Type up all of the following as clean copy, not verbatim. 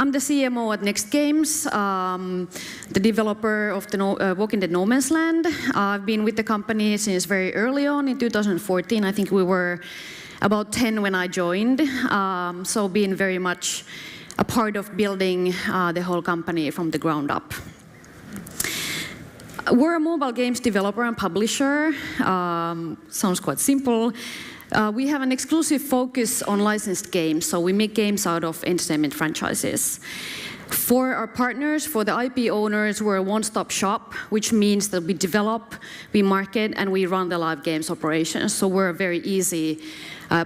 I'm the CMO at Next Games, the developer of the Walking Dead No Man's Land. I've been with the company since very early on in 2014. I think we were about 10 when I joined, so been very much a part of building the whole company from the ground up. We're a mobile games developer and publisher. Sounds quite simple. We have an exclusive focus on licensed games, so we make games out of entertainment franchises. For our partners, for the IP owners, we're a one-stop shop, which means that we develop, we market, and we run the live games operations. So we're a very easy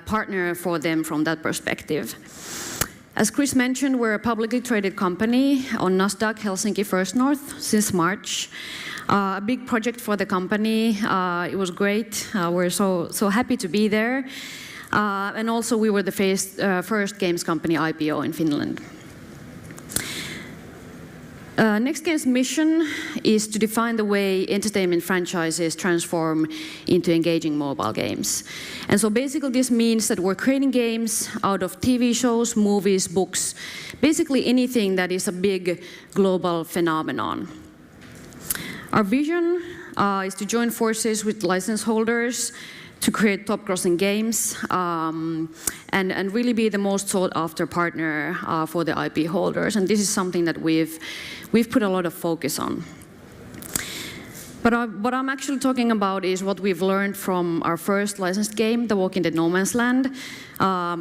partner for them from that perspective. As Chris mentioned, we're a publicly traded company on Nasdaq Helsinki First North since March. A big project for the company. It was great. We're so happy to be there. And also we were the first games company IPO in Finland. Next Games' mission is to define the way entertainment franchises transform into engaging mobile games. And so basically this means that we're creating games out of TV shows, movies, books, basically anything that is a big global phenomenon. Our vision is to join forces with license holders to create top-grossing games and really be the most sought-after partner for the IP holders. And this is something that we've put a lot of focus on. But what I'm actually talking about is what we've learned from our first licensed game, The Walking Dead No Man's Land,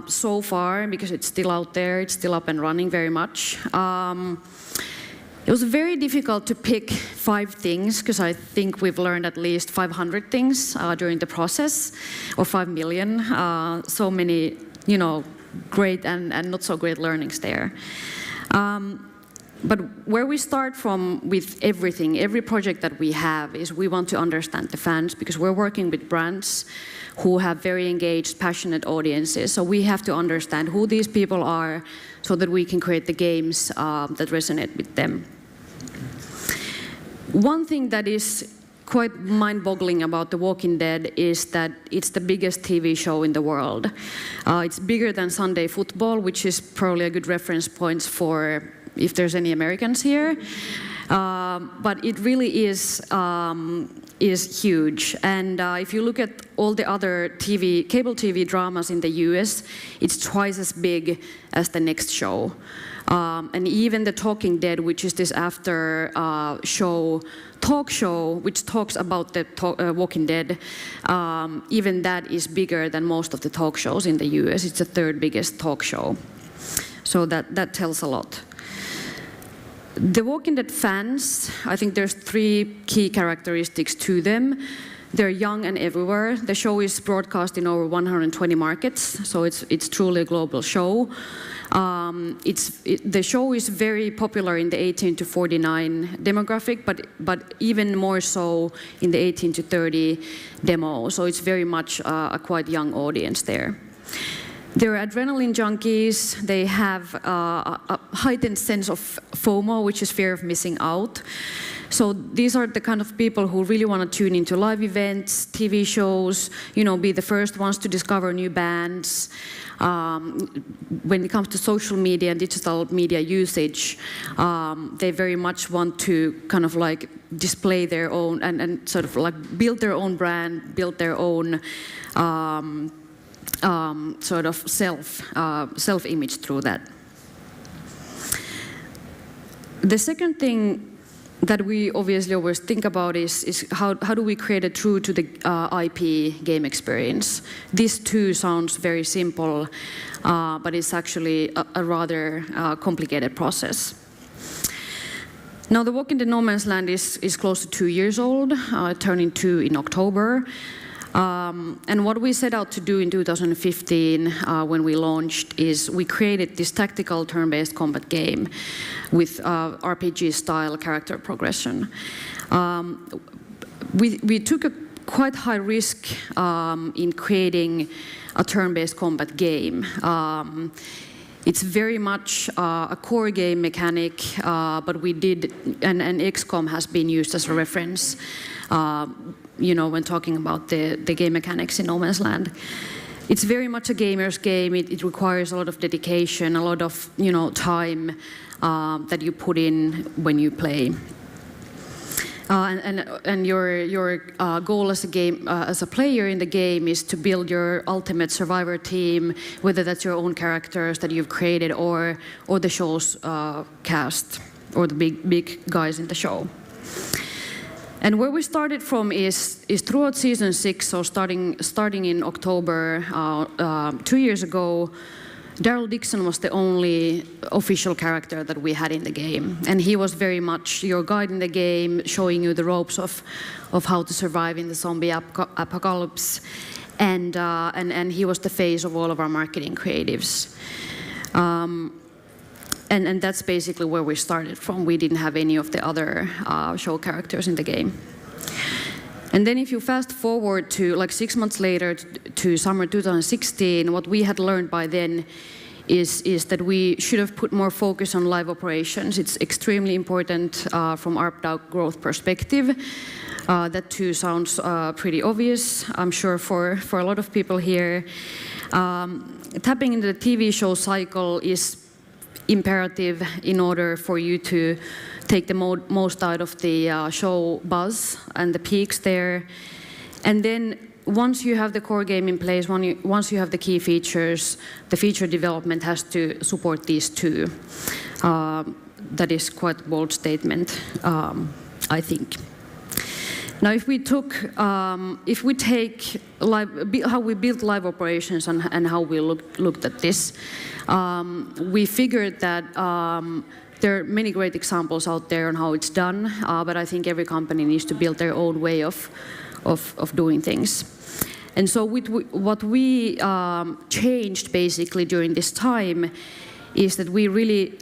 so far, because it's still out there, it's still up and running very much. It was very difficult to pick 5 things, because I think we've learned at least 500 things during the process, or 5 million. So many, great and not so great learnings there. But where we start from with everything, every project that we have, is we want to understand the fans, because we're working with brands who have very engaged, passionate audiences. So we have to understand who these people are so that we can create the games that resonate with them. One thing that is quite mind-boggling about The Walking Dead is that it's the biggest TV show in the world. It's bigger than Sunday football, which is probably a good reference point for if there's any Americans here. But it really is huge. And if you look at all the other cable TV dramas in the US, it's twice as big as the next show. And even The Talking Dead, which is this after talk show, which talks about the Walking Dead, even that is bigger than most of the talk shows in the US. It's the 3rd biggest talk show. So that tells a lot. The Walking Dead fans, I think there's 3 key characteristics to them. They're young and everywhere. The show is broadcast in over 120 markets, so it's truly a global show. The show is very popular in the 18 to 49 demographic, but even more so in the 18 to 30 demo. So it's very much a quite young audience there. They're adrenaline junkies. They have a heightened sense of FOMO, which is fear of missing out. So these are the kind of people who really want to tune into live events, TV shows, be the first ones to discover new bands. When it comes to social media and digital media usage, they very much want to kind of like display their own and sort of like build their own brand, build their own sort of self-image through that. The second thing that we obviously always think about is how do we create a true to the IP game experience. This too sounds very simple, but it's actually a rather complicated process. Now, The Walking Dead No Man's Land is close to 2 years old, turning 2 in October. And what we set out to do in 2015 when we launched is we created this tactical turn-based combat game with RPG-style character progression. We took a quite high risk in creating a turn-based combat game. It's very much a core game mechanic, but we did, and XCOM has been used as a reference when talking about the game mechanics in No Man's Land. it's very much a gamer's game. It requires a lot of dedication, a lot of time that you put in when you play. And your goal as a player in the game is to build your ultimate survivor team, whether that's your own characters that you've created or the show's cast or the big guys in the show. And where we started from is throughout season 6, so starting in October 2 years ago. Daryl Dixon was the only official character that we had in the game, and he was very much your guide in the game, showing you the ropes of how to survive in the zombie apocalypse, and he was the face of all of our marketing creatives. And that's basically where we started from. We didn't have any of the other show characters in the game. And then if you fast forward to like 6 months later to summer 2016, what we had learned by then is that we should have put more focus on live operations. It's extremely important from ARPDAU growth perspective. That too sounds pretty obvious, I'm sure, for a lot of people here. Tapping into the TV show cycle is imperative in order for you to take the most out of the show buzz and the peaks there. And then once you have the core game in place, once you have the key features, the feature development has to support these two. That is quite a bold statement, I think. Now, if we take how we built live operations and how we looked at this, we figured that there are many great examples out there on how it's done, but I think every company needs to build their own way of doing things. And so what we changed basically during this time is that we really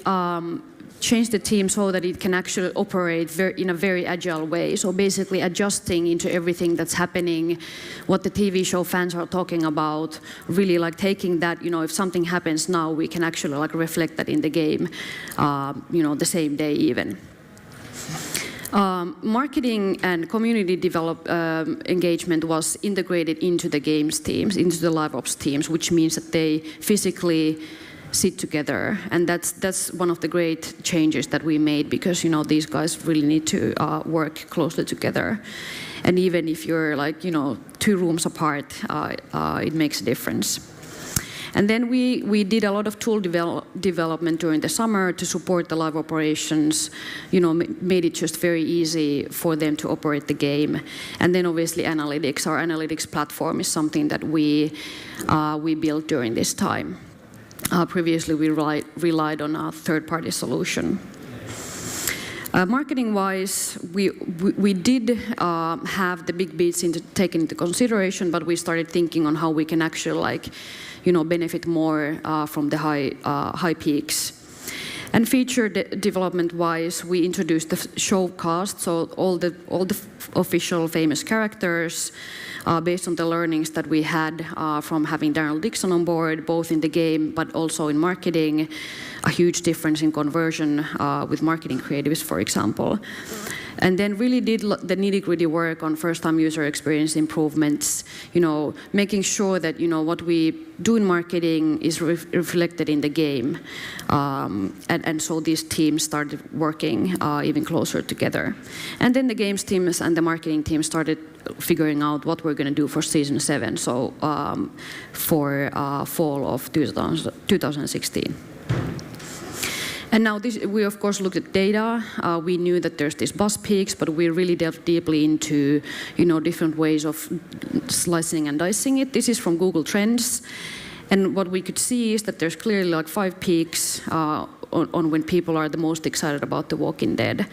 changed the team so that it can actually operate in a very agile way. So basically adjusting into everything that's happening, what the TV show fans are talking about, really like taking that, if something happens now, we can actually like reflect that in the game, the same day even. Marketing and community engagement was integrated into the games teams, into the live ops teams, which means that they physically sit together, and that's one of the great changes that we made, because these guys really need to work closely together, and even if you're like 2 rooms apart, it makes a difference. And then we did a lot of tool development during the summer to support the live operations, made it just very easy for them to operate the game. And then obviously analytics, our analytics platform is something that we built during this time. Previously, we relied on a third-party solution. Marketing-wise, we did have the big beats taken into consideration, but we started thinking on how we can actually benefit more from the high peaks. And feature development-wise, we introduced the show cast, so all the official famous characters, based on the learnings that we had from having Daryl Dixon on board, both in the game but also in marketing. A huge difference in conversion with marketing creatives, for example. And then really did the nitty-gritty work on first-time user experience improvements, making sure that what we do in marketing is reflected in the game. And so these teams started working even closer together. And then the games teams and the marketing team started figuring out what we're going to do for season 7, so for fall of 2016. And now we of course looked at data. We knew that there's these buzz peaks, but we really delved deeply into different ways of slicing and dicing it. This is from Google Trends, and what we could see is that there's clearly like 5 peaks on when people are the most excited about The Walking Dead.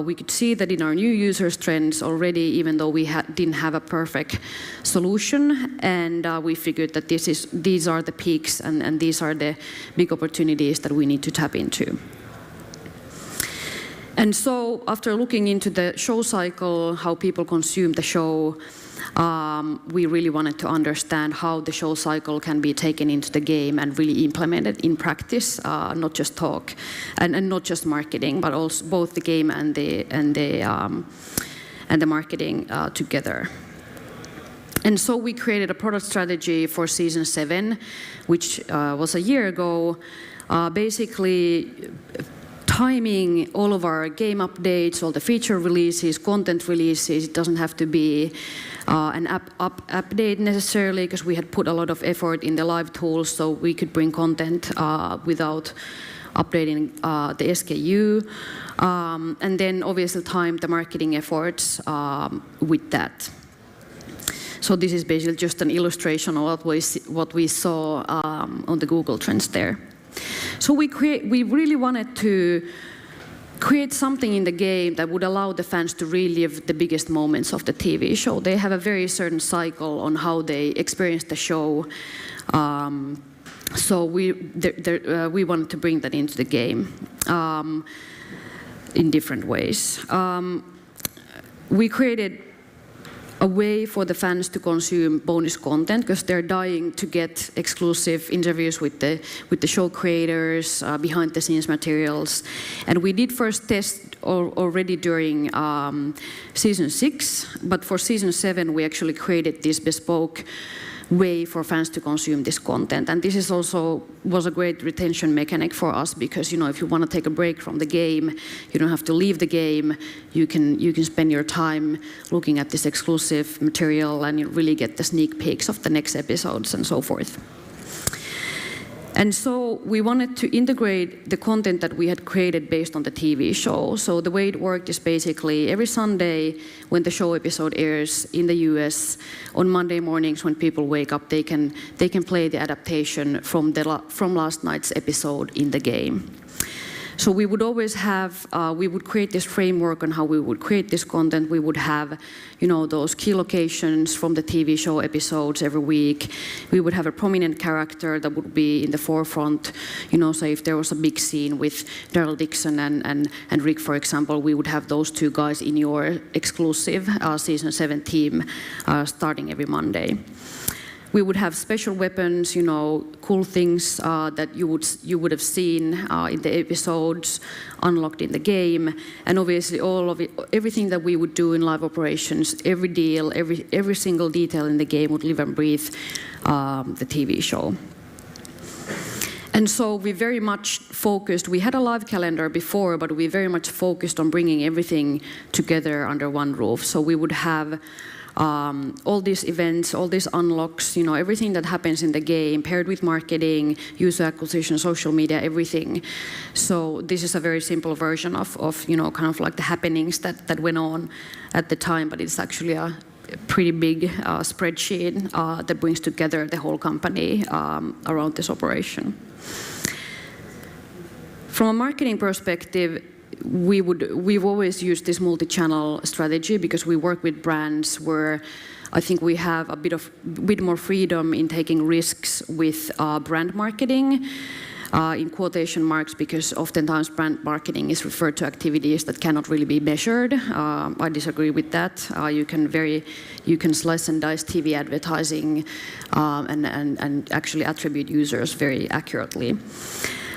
We could see that in our new users trends already, even though we didn't have a perfect solution, and we figured that these are the peaks and these are the big opportunities that we need to tap into. And so after looking into the show cycle, how people consume the show, we really wanted to understand how the show cycle can be taken into the game and really implemented in practice, not just talk, and not just marketing, but also both the game and the marketing together. And so we created a product strategy for season 7, which was a year ago, basically timing all of our game updates, all the feature releases, content releases. It doesn't have to be an update necessarily, because we had put a lot of effort in the live tools so we could bring content without updating the SKU. And then obviously time the marketing efforts with that. So this is basically just an illustration of what we saw on the Google Trends there. So we really wanted to create something in the game that would allow the fans to relive the biggest moments of the TV show. They have a very certain cycle on how they experience the show. So we wanted to bring that into the game in different ways. We created a way for the fans to consume bonus content, because they're dying to get exclusive interviews with the show creators, behind the scenes materials. And we did first test already during season 6, but for season 7 we actually created this bespoke way for fans to consume this content. And this is also was a great retention mechanic for us, because if you want to take a break from the game, you don't have to leave the game. You can spend your time looking at this exclusive material, and you really get the sneak peeks of the next episodes and so forth. And so we wanted to integrate the content that we had created based on the TV show. So the way it worked is basically every Sunday when the show episode airs in the US, on Monday mornings when people wake up, they can play the adaptation from last night's episode in the game. So we would always have, we would create this framework on how we would create this content. We would have, those key locations from the TV show episodes every week. We would have a prominent character that would be in the forefront. So if there was a big scene with Daryl Dixon and Rick, for example, we would have those two guys in your exclusive season 7 team starting every Monday. We would have special weapons, cool things that you would have seen in the episodes unlocked in the game, and obviously everything that we would do in live operations, every deal, every single detail in the game would live and breathe the TV show. And so we very much focused, we had a live calendar before, but we very much focused on bringing everything together under one roof. So we would have all these events, all these unlocks, everything that happens in the game, paired with marketing, user acquisition, social media, everything. So this is a very simple version of kind of like the happenings that went on at the time, but it's actually a pretty big spreadsheet that brings together the whole company around this operation. From a marketing perspective, we've always used this multi-channel strategy, because we work with brands where I think we have a bit more freedom in taking risks with brand marketing, in quotation marks, because oftentimes brand marketing is referred to activities that cannot really be measured. I disagree with that. You can slice and dice TV advertising and actually attribute users very accurately.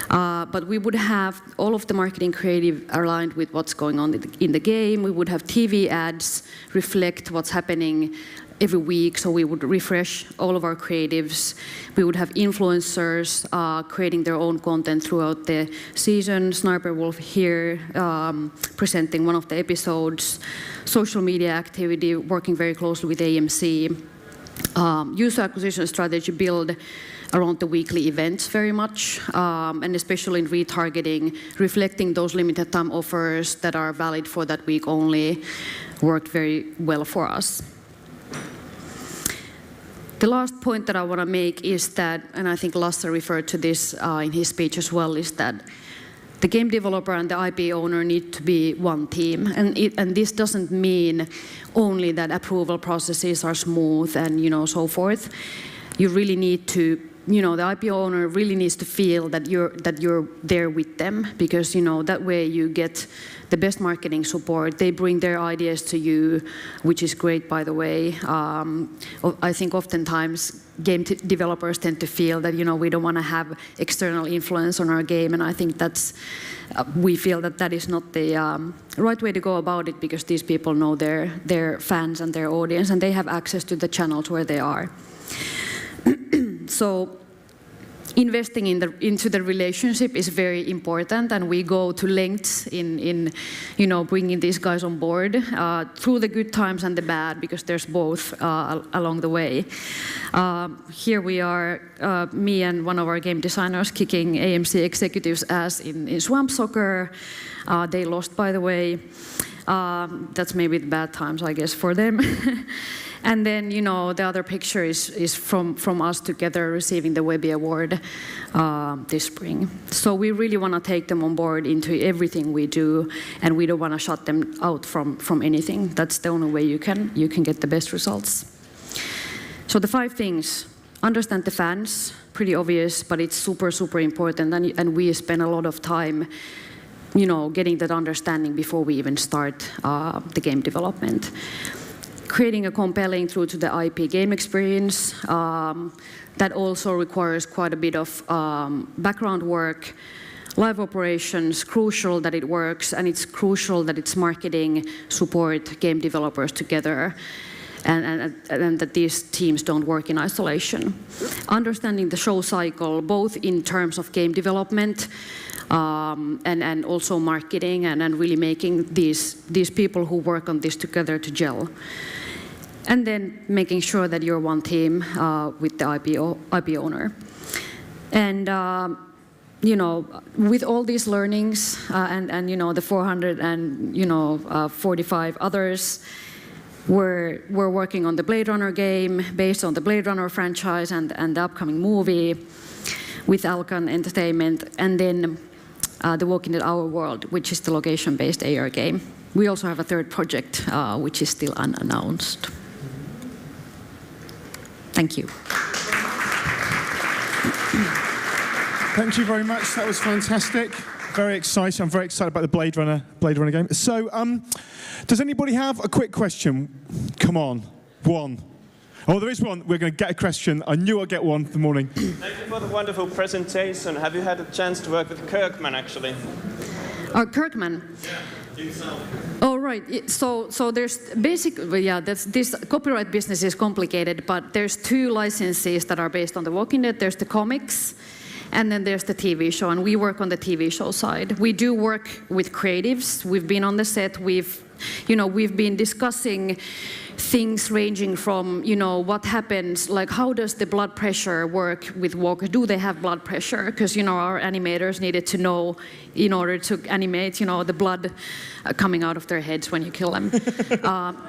But we would have all of the marketing creative aligned with what's going on in the game. We would have TV ads reflect what's happening every week, so we would refresh all of our creatives. We would have influencers creating their own content throughout the season. Sniper Wolf here presenting one of the episodes. Social media activity, working very closely with AMC. User acquisition strategy build around the weekly events very much, and especially in retargeting, reflecting those limited time offers that are valid for that week only, worked very well for us. The last point that I want to make is that, and I think Lasse referred to this in his speech as well, is that the game developer and the IP owner need to be one team, and this doesn't mean only that approval processes are smooth and so forth. You really need to the IP owner really needs to feel that you're there with them, because that way you get the best marketing support. They bring their ideas to you, which is great, by the way. I think oftentimes game developers tend to feel that we don't want to have external influence on our game, and I think we feel that is not the right way to go about it, because these people know their fans and their audience, and they have access to the channels where they are. So investing into the relationship is very important, and we go to lengths in bringing these guys on board through the good times and the bad, because there's both along the way. Here we are, me and one of our game designers, kicking AMC executives' ass in Swamp Soccer. They lost, by the way. That's maybe the bad times, I guess, for them. And then, the other picture is from us together receiving the Webby Award this spring. So we really want to take them on board into everything we do, and we don't want to shut them out from anything. That's the only way you can get the best results. So the 5 things: understand the fans, pretty obvious, but it's super, super important, and we spend a lot of time getting that understanding before we even start the game development. Creating a compelling through to the IP game experience. That also requires quite a bit of background work. Live operations, crucial that it works, and it's crucial that it's marketing, support, game developers together, and that these teams don't work in isolation. Understanding the show cycle, both in terms of game development, and also marketing, and really making these people who work on this together to gel. And then making sure that you're one team with the IP owner. And with all these learnings and the 445 others, we're working on the Blade Runner game based on the Blade Runner franchise and the upcoming movie with Alcan Entertainment, and then The Walking Dead Our World, which is the location-based AR game. We also have a third project, which is still unannounced. Thank you. Thank you very much. That was fantastic. Very exciting. I'm very excited about the Blade Runner game. So, does anybody have a quick question? Come on, one. Oh, there is one. We're going to get a question. I knew I'd get one for the morning. Thank you for the wonderful presentation. Have you had a chance to work with Kirkman, actually? Kirkman? Yeah, himself. Oh, right. So there's basically, this copyright business is complicated, but there's 2 licenses that are based on The Walking Dead. There's the comics, and then there's the TV show, and we work on the TV show side. We do work with creatives. We've been on the set. We've been discussing things ranging from, what happens, like how does the blood pressure work with walkers? Do they have blood pressure? Because, our animators needed to know in order to animate, the blood coming out of their heads when you kill them.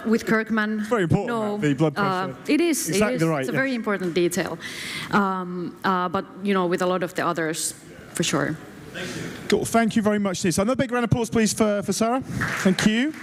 With Kirkman, very important, the blood pressure. It is. Exactly right. It's a very important detail. But, with a lot of the others, for sure. Thank you. Cool. Thank you very much, Nis. Another big round of applause, please, for Saara. Thank you.